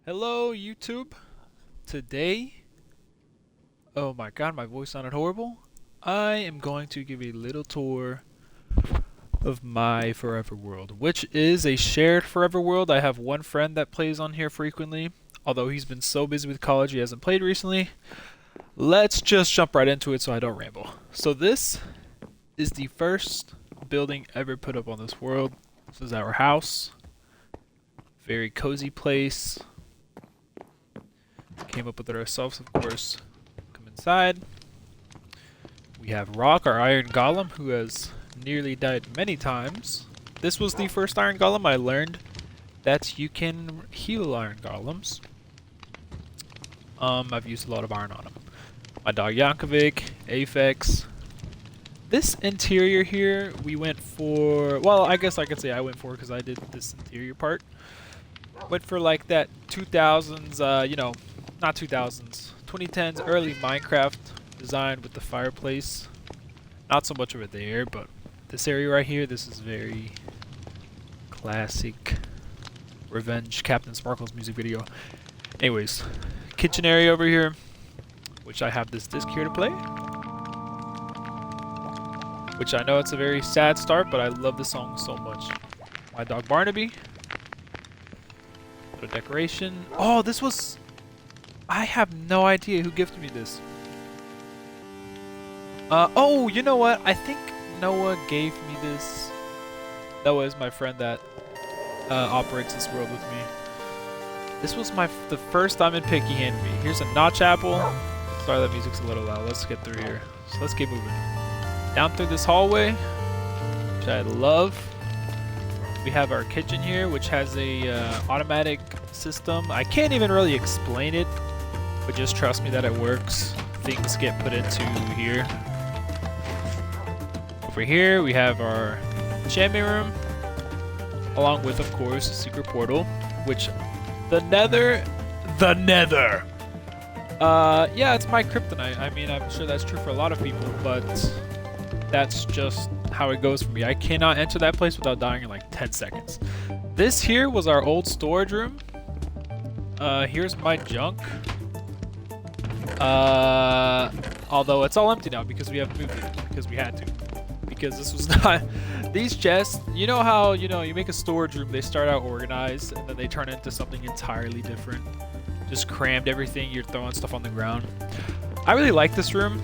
Hello, YouTube. Today, oh my god, my voice sounded horrible. I am going to give a little tour of my forever world, which is a shared forever world. I have one friend that plays on here frequently, although he's been so busy with college he hasn't played recently. Let's just jump right into it so I don't ramble. So this is the first building ever put up on this world. This is our house. Very cozy place. Came up with it ourselves, of course. Come inside. We have Rock, our iron golem, who has nearly died many times. This was the first iron golem. I learned that you can heal iron golems. I've used a lot of iron on him. My dog Yankovic, Aphex. This interior here, we went for, well, I guess I could say I went for because I did this interior part. Went for like that 2000s, not 2000s, 2010s early Minecraft design with the fireplace. Not so much over there, but this area right here, this is very classic Revenge Captain Sparkles music video. Anyways, kitchen area over here, which I have this disc here to play. Which I know it's a very sad start, but I love this song so much. My dog Barnaby. Little decoration. Oh, this was... I have no idea who gifted me this. Oh, you know what? I think Noah gave me this. Noah is my friend that operates this world with me. This was the first diamond pick he handed me. Here's a notch apple. Sorry, that music's a little loud. Let's get through here. So let's get moving. Down through this hallway, which I love. We have our kitchen here, which has a automatic system. I can't even really explain it, but just trust me that it works. Things get put into here. Over here, we have our enchantment room, along with, of course, a secret portal, which the Nether. Yeah, it's my kryptonite. I mean, I'm sure that's true for a lot of people, but that's just how it goes for me. I cannot enter that place without dying in like 10 seconds. This here was our old storage room. Here's my junk. Although it's all empty now because we have moved it, because we had to. Because this was not... These chests, you know how, you make a storage room, they start out organized, and then they turn into something entirely different. Just crammed everything, you're throwing stuff on the ground. I really like this room.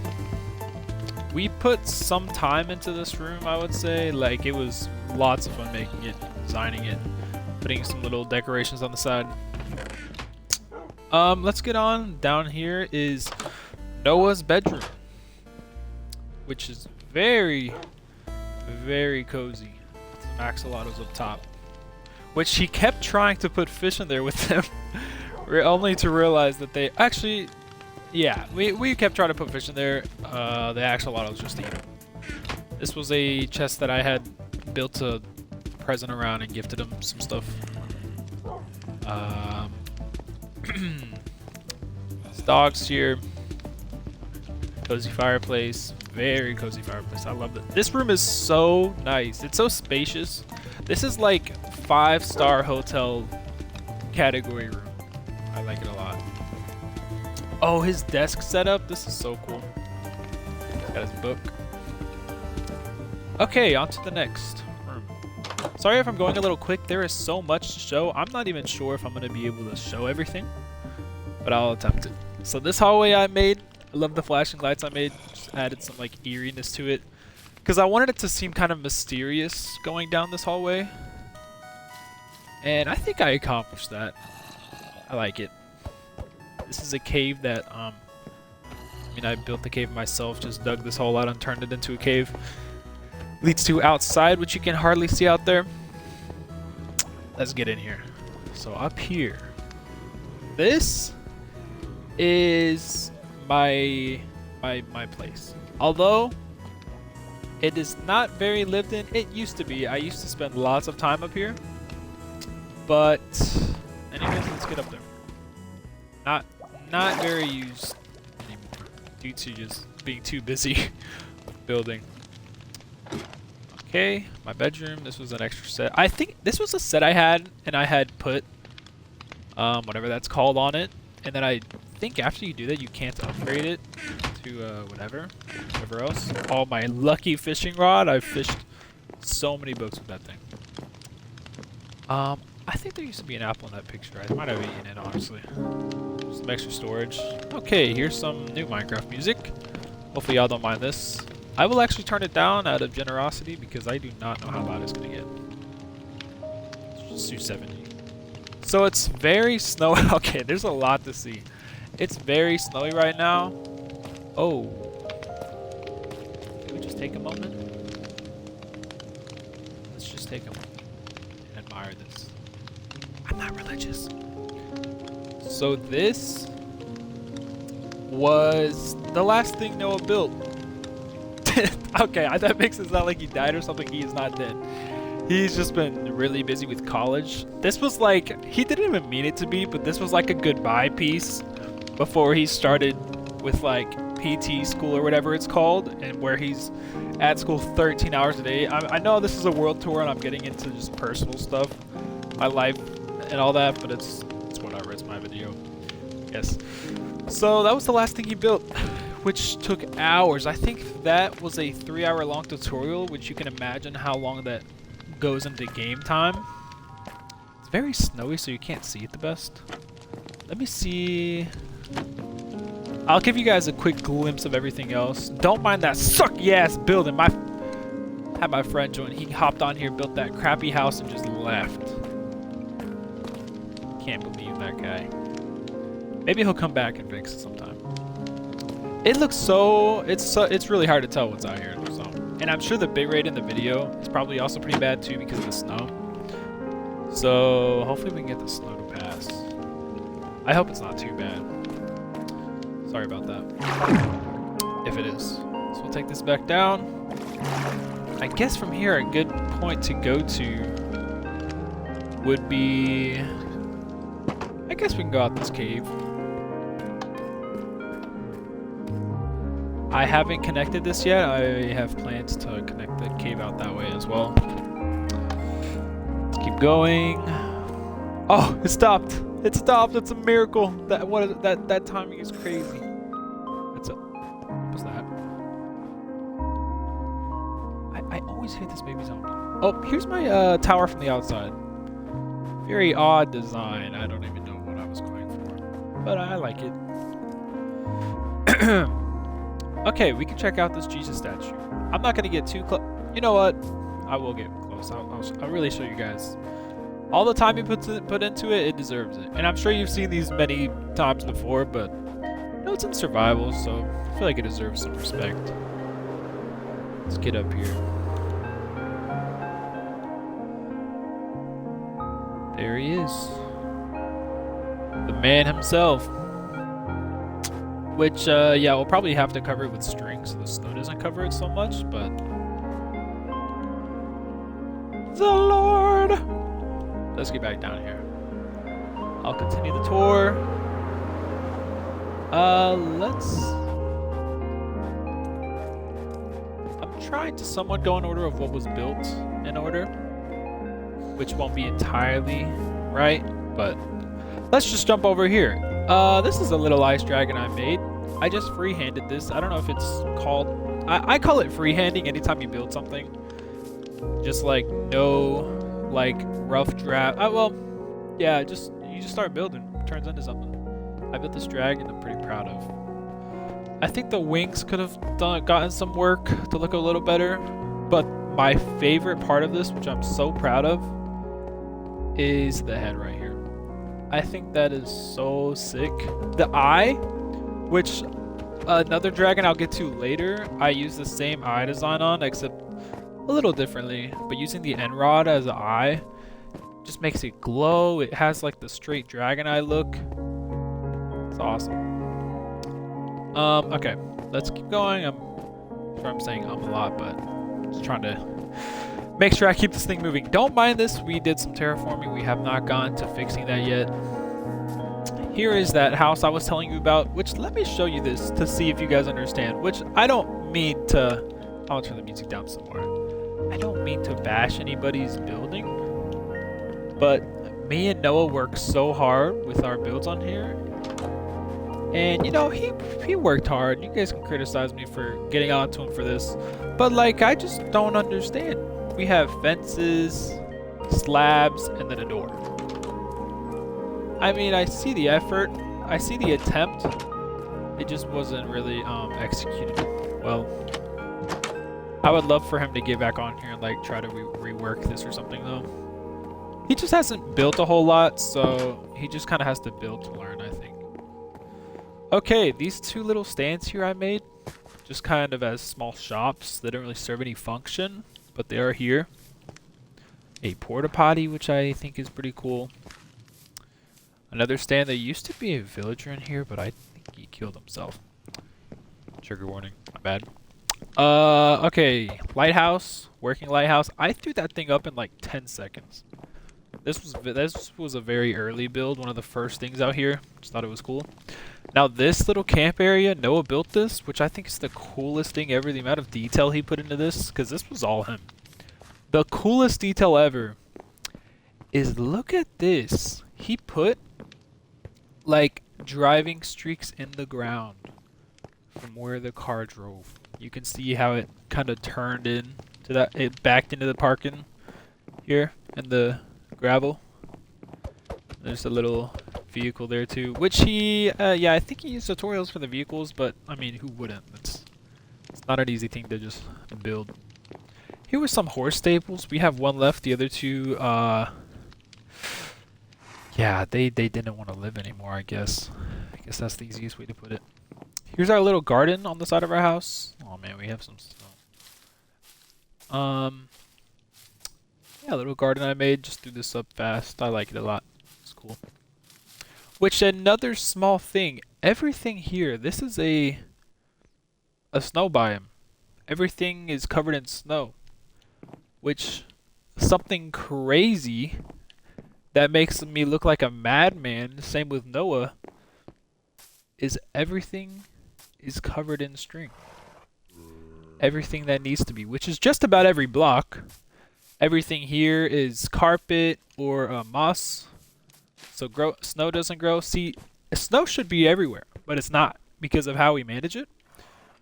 We put some time into this room, I would say. Like, it was lots of fun making it, designing it, putting some little decorations on the side. Let's get on. Down here is Noah's bedroom, which is very, very cozy. Some axolotls up top, which he kept trying to put fish in there with them, only to realize that they actually... Yeah, we kept trying to put fish in there. The axolotls just eat them. This was a chest that I had built a present around and gifted him some stuff. Dogs here. Cozy fireplace. Very cozy fireplace. I love it. This room is so nice. It's so spacious. This is like 5-star hotel category room. I like it a lot. Oh, his desk setup. This is so cool. Got his book. Okay, on to the next room. Sorry if I'm going a little quick. There is so much to show. I'm not even sure if I'm going to be able to show everything, but I'll attempt it. So this hallway I made, I love the flashing lights I made. Just added some like eeriness to it because I wanted it to seem kind of mysterious going down this hallway. And I think I accomplished that. I like it. This is a cave that, I built the cave myself, just dug this hole out and turned it into a cave. Leads to outside, which you can hardly see out there. Let's get in here. So up here, this is my place. Although it is not very lived in, it used to be. I used to spend lots of time up here. But anyways, let's get up there. Not very used anymore due to just being too busy building. Okay, my bedroom. This was an extra set. I think this was a set I had, and I had put whatever that's called on it. And then I think after you do that, you can't upgrade it to whatever else. Oh, my lucky fishing rod. I've fished so many boats with that thing. I think there used to be an apple in that picture. I might have eaten it, honestly. Some extra storage. Okay, here's some new Minecraft music. Hopefully y'all don't mind this. I will actually turn it down out of generosity because I do not know how loud it's going to get. Let's just do 70. So it's very snowy. Okay, there's a lot to see. It's very snowy right now. Oh. Can we just take a moment? Let's just take a moment and admire this. I'm not religious. So this was the last thing Noah built. Okay, that makes it sound like he died or something. He is not dead. He's just been really busy with college. This was like, he didn't even mean it to be, but this was like a goodbye piece before he started with like PT school or whatever it's called, and where he's at school 13 hours a day. I know this is a world tour and I'm getting into just personal stuff, my life and all that, but it's whatever, it's my video. Yes. So that was the last thing he built, which took hours. I think that was a 3-hour long tutorial, which you can imagine how long that goes into game time. It's very snowy, so you can't see it the best. Let me see. I'll give you guys a quick glimpse of everything else. Don't mind that sucky ass building. Had my friend join. He hopped on here, built that crappy house, and just left. Can't believe that guy. Maybe he'll come back and fix it sometime. It looks so. It's really hard to tell what's out here. So, and I'm sure the bitrate in the video is probably also pretty bad too because of the snow. So hopefully we can get the snow to pass. I hope it's not too bad. Sorry about that. If it is. So we'll take this back down. I guess from here a good point to go to would be... I guess we can go out this cave. I haven't connected this yet. I have plans to connect the cave out that way as well. Let's keep going. Oh, it stopped. It stopped. It's a miracle. That timing is crazy. What's that? I always hate this baby zombie. Oh, here's my tower from the outside. Very odd design. I don't even know what I was going for, but I like it. Okay, we can check out this Jesus statue. I'm not gonna get too close. You know what? I will get close. I'll really show you guys. All the time you put into it, it deserves it. And I'm sure you've seen these many times before, but you know, it's in survival, so I feel like it deserves some respect. Let's get up here. There he is. The man himself. Which, yeah, we'll probably have to cover it with string so the snow doesn't cover it so much, but... The Lord! Let's get back down here. I'll continue the tour. I'm trying to somewhat go in order of what was built in order, which won't be entirely right, but let's just jump over here. This is a little ice dragon I made. I just freehanded this. I don't know if it's called... I call it freehanding anytime you build something. Just like no, like rough draft. Well, yeah, you just start building. It turns into something. I built this dragon I'm pretty proud of. I think the wings could have gotten some work to look a little better. But my favorite part of this, which I'm so proud of, is the head right here. I think that is so sick. The eye, which another dragon I'll get to later, I use the same eye design on, except a little differently. But using the end rod as an eye just makes it glow. It has like the straight dragon eye look. It's awesome. Okay, let's keep going. I'm sure I'm saying a lot, but just trying to make sure I keep this thing moving. Don't mind this. We did some terraforming. We have not gotten to fixing that yet. Here is that house I was telling you about, which let me show you this to see if you guys understand, which I don't mean to... I'll turn the music down some more. I don't mean to bash anybody's building, but Me and Noah worked so hard with our builds on here. And you know, he worked hard. You guys can criticize me for getting on to him for this. But like, I just don't understand. We have fences, slabs, and then a door. I mean, I see the effort. I see the attempt. It just wasn't really executed well. I would love for him to get back on here and like try to rework this or something though. He just hasn't built a whole lot, so he just kind of has to build to learn, I think. Okay, these two little stands here I made, just kind of as small shops. They don't really serve any function, but they are here. A porta potty, which I think is pretty cool. Another stand. There used to be a villager in here, but I think he killed himself. Trigger warning, my bad. Okay, lighthouse, working lighthouse. I threw that thing up in like 10 seconds. This was a very early build, one of the first things out here. Just thought it was cool. Now this little camp area, Noah built this, which I think is the coolest thing ever. The amount of detail he put into this, because this was all him. The coolest detail ever is, look at this. He put like driving streaks in the ground from where the car drove. You can see how it kind of turned in to that. It backed into the parking here and the gravel. There's a little vehicle there too, which he yeah, I think he used tutorials for the vehicles, but I mean, who wouldn't? It's not an easy thing to just build. Here were some horse stables. We have one left. The other two yeah, they didn't want to live anymore, I guess. I guess that's the easiest way to put it. Here's our little garden on the side of our house. Oh man, we have some snow. Yeah, a little garden I made. Just threw this up fast. I like it a lot. It's cool. Which, another small thing. Everything here, this is a snow biome. Everything is covered in snow. Which, something crazy that makes me look like a madman, same with Noah, is everything is covered in string. Everything that needs to be, which is just about every block. Everything here is carpet or moss, so snow doesn't grow. See, snow should be everywhere, but it's not because of how we manage it,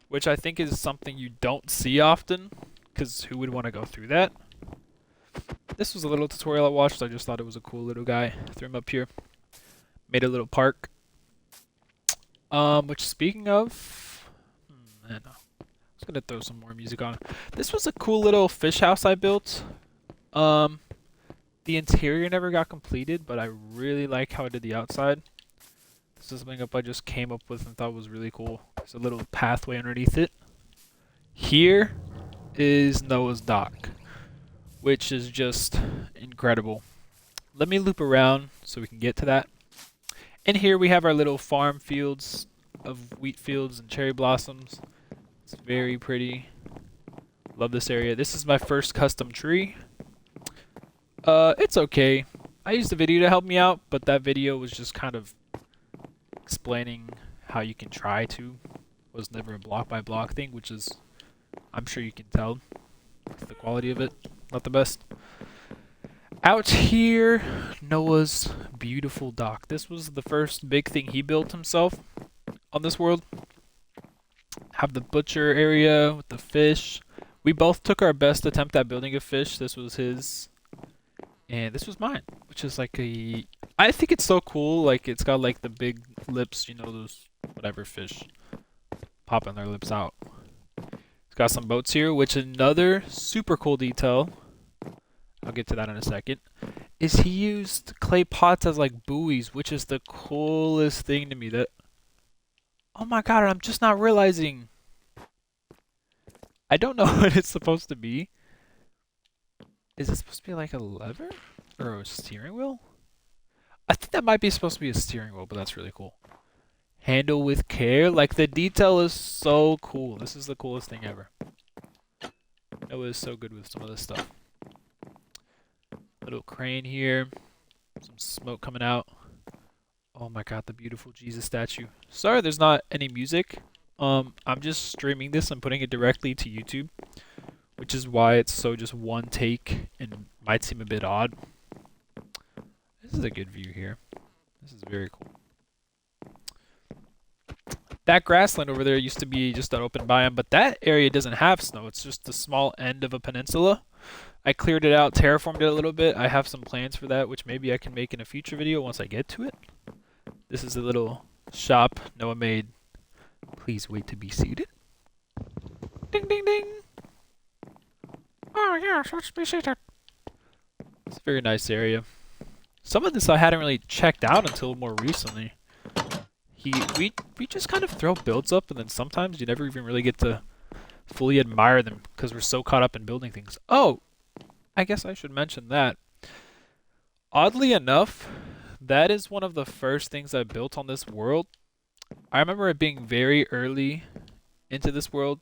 which I think is something you don't see often, because who would want to go through that? This was a little tutorial I watched. I just thought it was a cool little guy. Threw him up here. Made a little park. Which, speaking of, I don't know. I was gonna throw some more music on. This was a cool little fish house I built. The interior never got completed, but I really like how I did the outside. This is something I just came up with and thought was really cool. There's a little pathway underneath it. Here is Noah's dock, which is just incredible. Let me loop around so we can get to that. And here we have our little farm fields of wheat fields and cherry blossoms. It's very pretty. Love this area. This is my first custom tree. It's okay. I used a video to help me out, but that video was just kind of explaining how you can try to. It was never a block by block thing, which is, I'm sure you can tell, the quality of it, not the best. Out here, Noah's beautiful dock. This was the first big thing he built himself on this world. Have the butcher area with the fish. We both took our best attempt at building a fish. This was his, and this was mine, which is like a, I think it's so cool. Like, it's got like the big lips, you know, those whatever fish popping their lips out. It's got some boats here, which another super cool detail, I'll get to that in a second, is he used clay pots as like buoys, which is the coolest thing to me. That, oh my god, I'm just not realizing. I don't know what it's supposed to be. Is it supposed to be like a lever or a steering wheel? I think that might be supposed to be a steering wheel, but that's really cool. Handle with care. Like, the detail is so cool. This is the coolest thing ever. It was so good with some of this stuff. Little crane here. Some smoke coming out. Oh my god, the beautiful Jesus statue. Sorry there's not any music. I'm just streaming this and putting it directly to YouTube, which is why it's so just one take and might seem a bit odd. This This is a good view here. This is very cool. That grassland over there used to be just an open biome, but that area doesn't have snow. It's just the small end of a peninsula. I cleared it out, terraformed it a little bit. I have some plans for that, which maybe I can make in a future video once I get to it. This is a little shop Noah made. Please wait to be seated. Ding, ding, ding. Oh, yes, let's be seated. It's a very nice area. Some of this I hadn't really checked out until more recently. We just kind of throw builds up, and then sometimes you never even really get to fully admire them because we're so caught up in building things. Oh, I guess I should mention that. Oddly enough, that is one of the first things I built on this world. I remember it being very early into this world,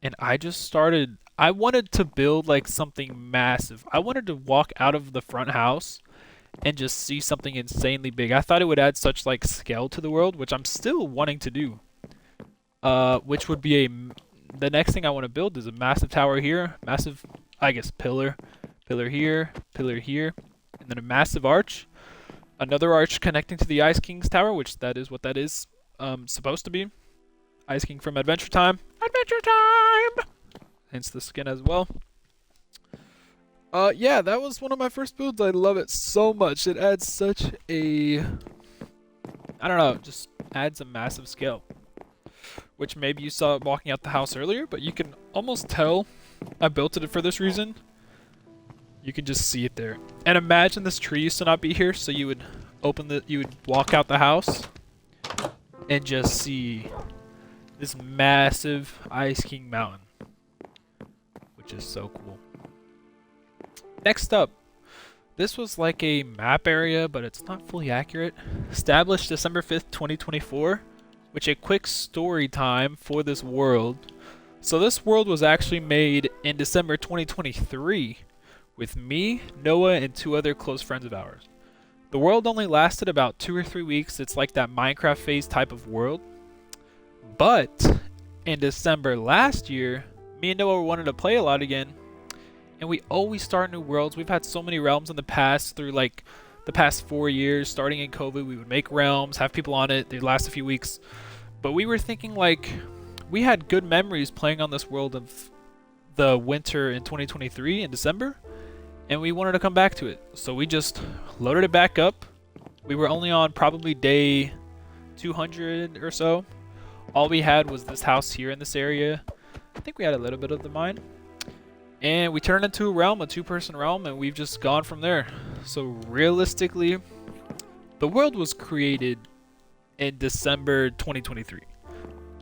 and I wanted to build like something massive. I wanted to walk out of the front house and just see something insanely big. I thought it would add such like scale to the world, which I'm still wanting to do. Which would be the next thing I want to build is a massive tower here, massive, I guess, pillar here, and then a massive arch. Another arch connecting to the Ice King's tower, which that is what that is supposed to be. Ice King from Adventure Time. Adventure Time! Hence the skin as well. Yeah, that was one of my first builds. I love it so much. It adds such a, I don't know, just adds a massive scale. Which maybe you saw walking out the house earlier, but you can almost tell I built it for this reason. You can just see it there. And imagine this tree used to not be here, so you would walk out the house and just see this massive Ice King mountain, which is so cool. Next up, this was like a map area, but it's not fully accurate. Established December 5th, 2024, which a quick story time for this world. So this world was actually made in December 2023 with me, Noah, and 2 other close friends of ours. The world only lasted about 2 or 3 weeks. It's like that Minecraft phase type of world. But in December last year, me and Noah wanted to play a lot again. And we always start new worlds. We've had so many realms in the past through like the past 4 years. Starting in COVID, we would make realms, have people on it. They'd last a few weeks. But we were thinking like we had good memories playing on this world of the winter in 2023 in December. And we wanted to come back to it. So we just loaded it back up. We were only on probably day 200 or so. All we had was this house here in this area. I think we had a little bit of the mine. And we turned into a realm, a 2-person realm, and we've just gone from there. So realistically, the world was created in December 2023.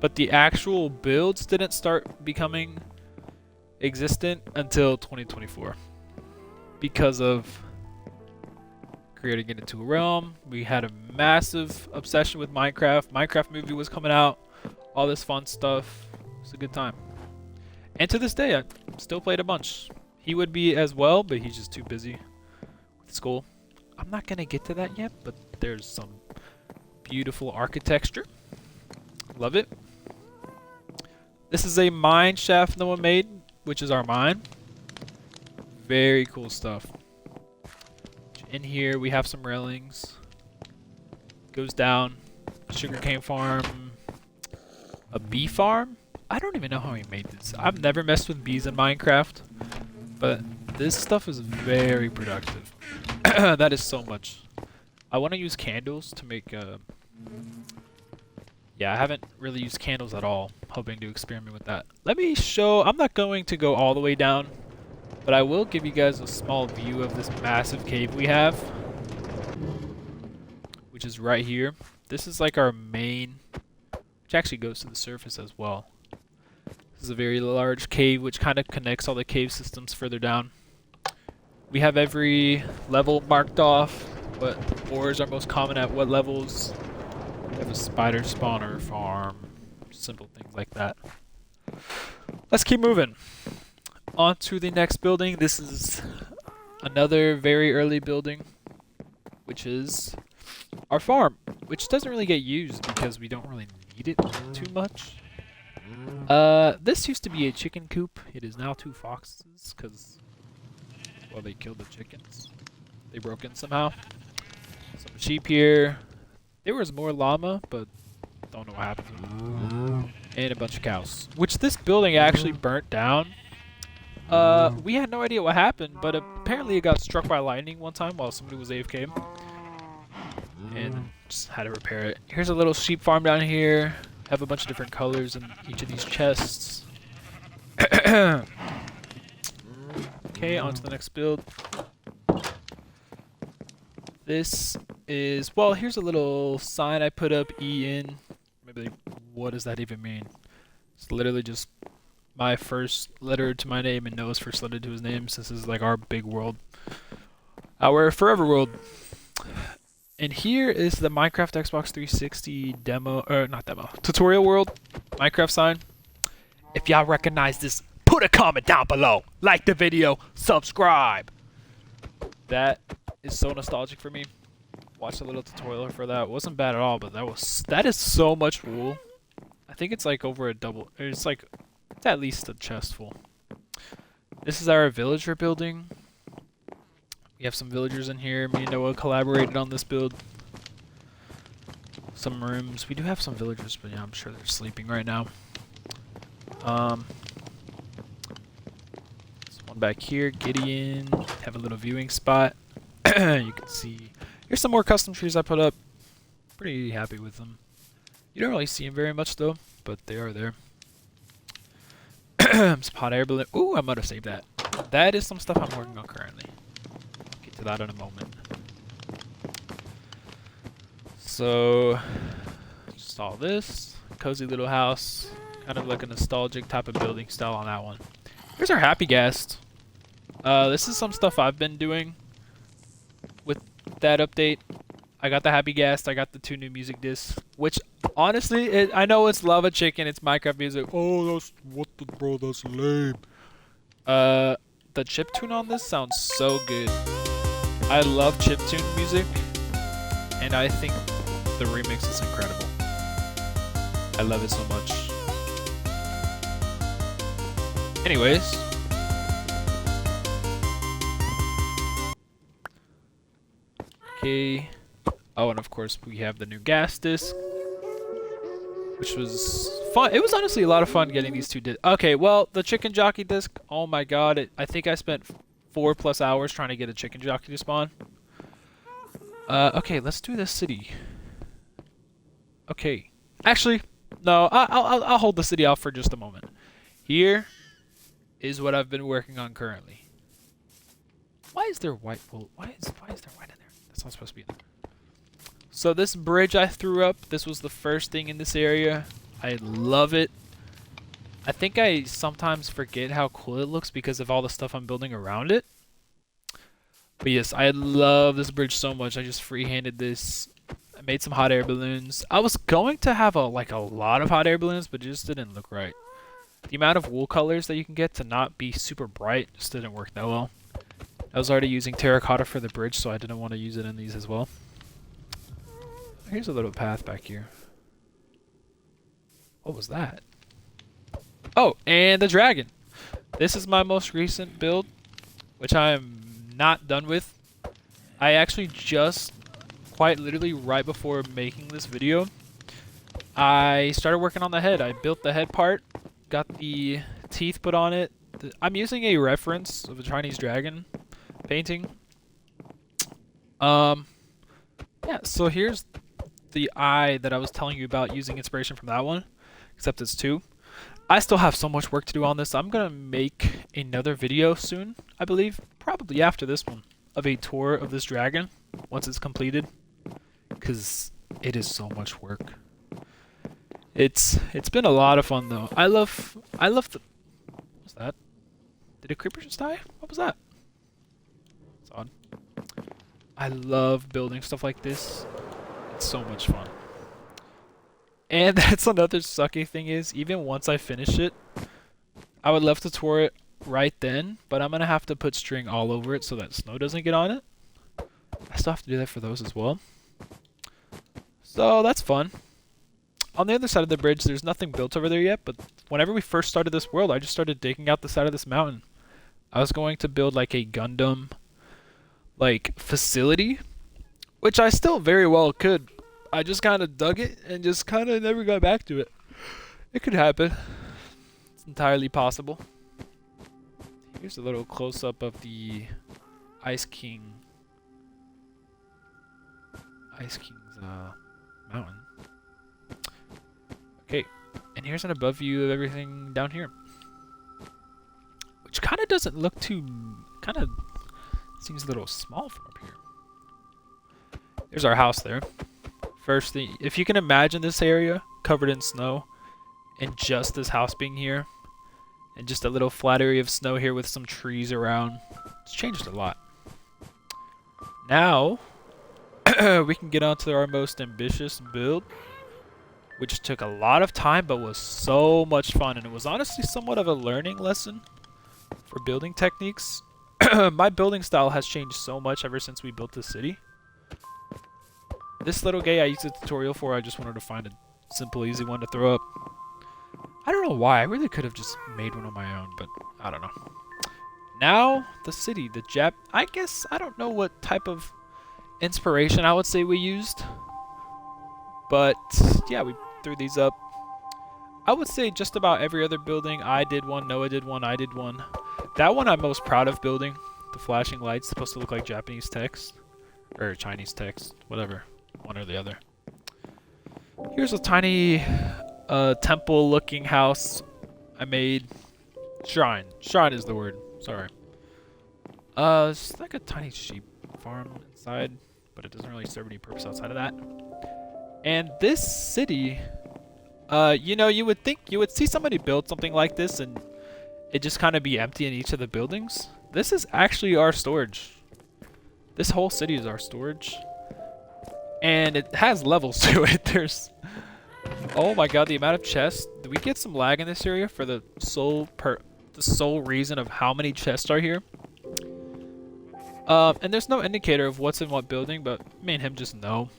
But the actual builds didn't start becoming existent until 2024. Because of creating it into a realm. We had a massive obsession with Minecraft. Minecraft movie was coming out. All this fun stuff. It's a good time. And to this day, I still played a bunch. He would be as well, but he's just too busy with school. I'm not going to get to that yet, but there's some beautiful architecture. Love it. This is a mine shaft Noah made, which is our mine. Very cool stuff. In here, we have some railings. Goes down. Sugarcane farm. A bee farm. I don't even know how he made this. I've never messed with bees in Minecraft, but this stuff is very productive. That is so much. I want to use candles to make yeah, I haven't really used candles at all. Hoping to experiment with that. Let me show. I'm not going to go all the way down, but I will give you guys a small view of this massive cave we have, which is right here. This is like our main, which actually goes to the surface as well. This is a very large cave which kind of connects all the cave systems further down. We have every level marked off, what ores are most common at what levels. We have a spider spawner farm, simple things like that. Let's keep moving. On to the next building. This is another very early building, which is our farm, which doesn't really get used because we don't really need it too much. This used to be a chicken coop. It is now 2 foxes because, well, they killed the chickens. They broke in somehow. Some sheep here. There was more llama, but don't know what happened to them. And a bunch of cows, which this building actually burnt down. We had no idea what happened, but apparently it got struck by lightning one time while somebody was AFK. And just had to repair it. Here's a little sheep farm down here. Have a bunch of different colors in each of these chests. Okay, on to the next build. This is, well, here's a little sign I put up, EN. Maybe, what does that even mean? It's literally just my first letter to my name and Noah's first letter to his name, since this is like our big world. Our forever world. And here is the Minecraft Xbox 360 demo, or not demo, tutorial world, Minecraft sign. If y'all recognize this, put a comment down below. Like the video, subscribe. That is so nostalgic for me. Watched a little tutorial for that. It wasn't bad at all, but that is so much wool. I think it's like over a double, it's at least a chest full. This is our village we're building. We have some villagers in here. Me and Noah collaborated on this build. Some rooms. We do have some villagers, but yeah, I'm sure they're sleeping right now. There's one back here. Gideon. Have a little viewing spot. You can see. Here's some more custom trees I put up. Pretty happy with them. You don't really see them very much though, but they are there. Some hot air balloon. Ooh, I might have saved that. That is some stuff I'm working on currently. Get to that in a moment. So, just all this. Cozy little house. Kind of like a nostalgic type of building style on that one. Here's our happy guest. This is some stuff I've been doing with that update. I got the happy guest. I got the 2 new music discs, which honestly, I know it's Lava Chicken, it's Minecraft music. Oh, that's what the bro? That's lame. The chiptune on this sounds so good. I love chiptune music, and I think the remix is incredible. I love it so much. Anyways. Okay. Oh, and of course we have the new gas disc, which was fun. It was honestly a lot of fun getting these 2 discs. Okay, well, the chicken jockey disc, oh my god, I think I spent 4+ hours trying to get a chicken jockey to spawn. Okay, let's do this city. Okay. Actually, no, I'll hold the city off for just a moment. Here is what I've been working on currently. Why is there white wool? Why is there white in there? That's not supposed to be in there. So this bridge I threw up, this was the first thing in this area. I love it. I think I sometimes forget how cool it looks because of all the stuff I'm building around it. But yes, I love this bridge so much. I just freehanded this. I made some hot air balloons. I was going to have a lot of hot air balloons, but it just didn't look right. The amount of wool colors that you can get to not be super bright just didn't work that well. I was already using terracotta for the bridge, so I didn't want to use it in these as well. Here's a little path back here. What was that? Oh, and the dragon. This is my most recent build, which I am not done with. I actually just, quite literally right before making this video, I started working on the head. I built the head part, got the teeth put on it. I'm using a reference of a Chinese dragon painting. Yeah, so here's the eye that I was telling you about, using inspiration from that one, except it's 2. I still have so much work to do on this. I'm gonna make another video soon, I believe, probably after this one, of a tour of this dragon once it's completed, because it is so much work. It's been a lot of fun though. I love the, what was that? Did a creeper just die? What was that? It's odd. I love building stuff like this. It's so much fun. And that's another sucky thing is, even once I finish it, I would love to tour it right then, but I'm going to have to put string all over it so that snow doesn't get on it. I still have to do that for those as well. So that's fun. On the other side of the bridge, there's nothing built over there yet, but whenever we first started this world, I just started digging out the side of this mountain. I was going to build like a Gundam facility, which I still very well could. I just kind of dug it and just kind of never got back to it. It could happen. It's entirely possible. Here's a little close-up of the Ice King's mountain. Okay, and here's an above view of everything down here, which kind of doesn't look too. Kind of seems a little small from up here. There's our house there. First thing, if you can imagine this area covered in snow, and just this house being here, and just a little flat area of snow here with some trees around, it's changed a lot. Now, we can get on to our most ambitious build, which took a lot of time but was so much fun, and it was honestly somewhat of a learning lesson for building techniques. My building style has changed so much ever since we built this city. This little guy I used a tutorial for. I just wanted to find a simple, easy one to throw up. I don't know why. I really could have just made one on my own, but I don't know. Now, the city, I guess, I don't know what type of inspiration I would say we used. But, yeah, we threw these up. I would say just about every other building. I did one, Noah did one, I did one. That one I'm most proud of building. The flashing lights, supposed to look like Japanese text. Or Chinese text, whatever. One or the other. Here's a tiny temple-looking house I made. Shrine. Shrine is the word. Sorry. It's like a tiny sheep farm inside, but it doesn't really serve any purpose outside of that. And this city, you know, you would think you would see somebody build something like this and it just kind of be empty in each of the buildings. This is actually our storage. This whole city is our storage. And it has levels to it. There's... Oh my god, the amount of chests. Do we get some lag in this area for the sole reason of how many chests are here? And there's no indicator of what's in what building, but me and him just know.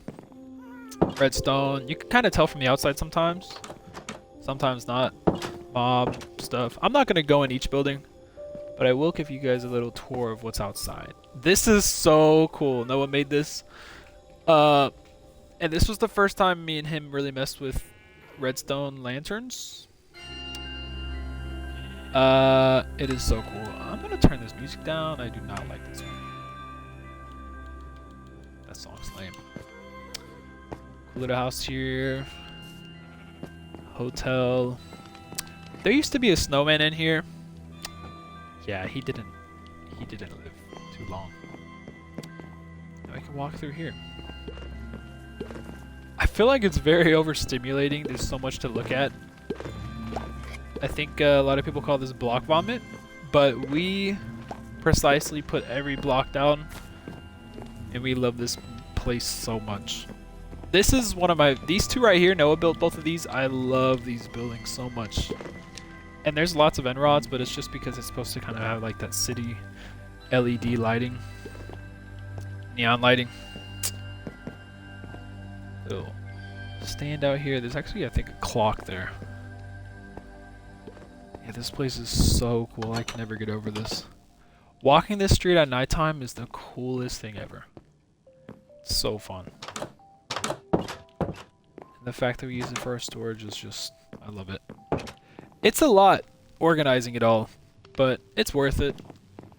Redstone. You can kind of tell from the outside sometimes. Sometimes not. Mob stuff. I'm not going to go in each building, but I will give you guys a little tour of what's outside. This is so cool. Noah made this. And this was the first time me and him really messed with redstone lanterns. It is so cool. I'm going to turn this music down. I do not like this one. That song's lame. Cool little house here. Hotel. There used to be a snowman in here. Yeah, he didn't live too long. Now I can walk through here. I feel like it's very overstimulating. There's so much to look at. I think a lot of people call this block vomit, but we precisely put every block down, and we love this place so much. This is one of these two right here, Noah built both of these. I love these buildings so much. And there's lots of end rods, but it's just because it's supposed to kind of have like that city LED lighting, neon lighting. Little stand out here. There's actually, I think, a clock there. Yeah, this place is so cool. I can never get over this. Walking this street at nighttime is the coolest thing ever. It's so fun. And the fact that we use it for our storage is just, I love it. It's a lot organizing it all, but it's worth it.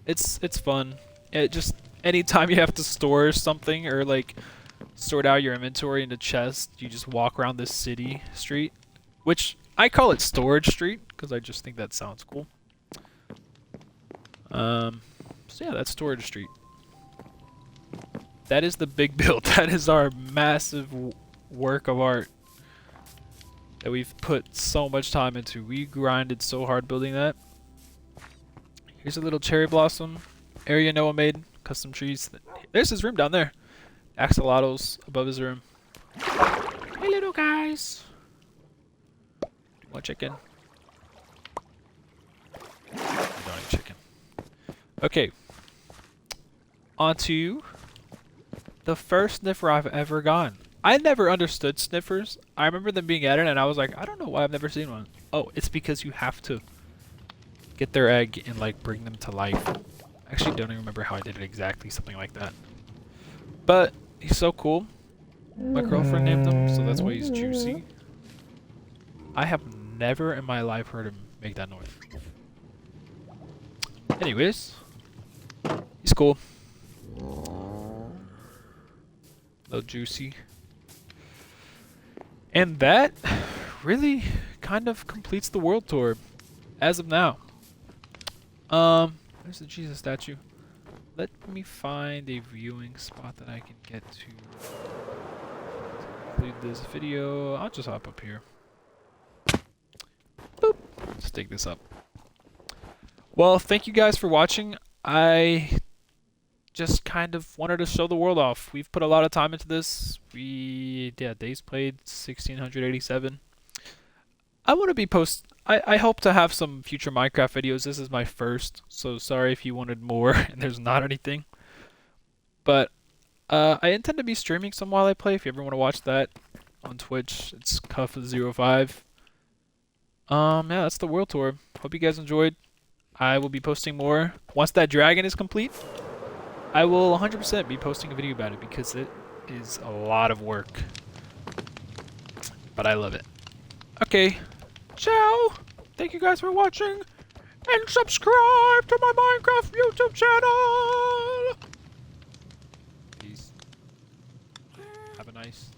It's fun. It just, anytime you have to store something or like sort out your inventory into chests, you just walk around this city street, which I call it Storage Street because I just think that sounds cool. So yeah, that's Storage Street. That is the big build. That is our massive work of art that we've put so much time into. We grinded so hard building that. Here's a little cherry blossom area Noah made. Custom trees. There's his room down there. Axolotls above his room. Hey little guys. Do you want chicken? You don't eat chicken. Okay. On to the first sniffer I've ever gotten. I never understood sniffers. I remember them being added and I was like, I don't know why I've never seen one. Oh, it's because you have to get their egg and like bring them to life. I actually don't even remember how I did it exactly, something like that. But He's so cool. My girlfriend named him, so that's why he's Juicy. I have never in my life heard him make that noise. Anyways, he's cool. Little Juicy. And that really kind of completes the world tour as of now. There's the Jesus statue. Let me find a viewing spot that I can get to conclude this video. I'll just hop up here. Boop. Let's take this up. Well, thank you guys for watching. I just kind of wanted to show the world off. We've put a lot of time into this. Days played 1687. I want to be I hope to have some future Minecraft videos. This is my first, so sorry if you wanted more and there's not anything. But I intend to be streaming some while I play. If you ever want to watch that on Twitch, it's Cuff05. Yeah, that's the world tour. Hope you guys enjoyed. I will be posting more once that dragon is complete. I will 100% be posting a video about it because it is a lot of work. But I love it. Okay. Ciao. Thank you guys for watching. And subscribe to my Minecraft YouTube channel. Peace. Have a nice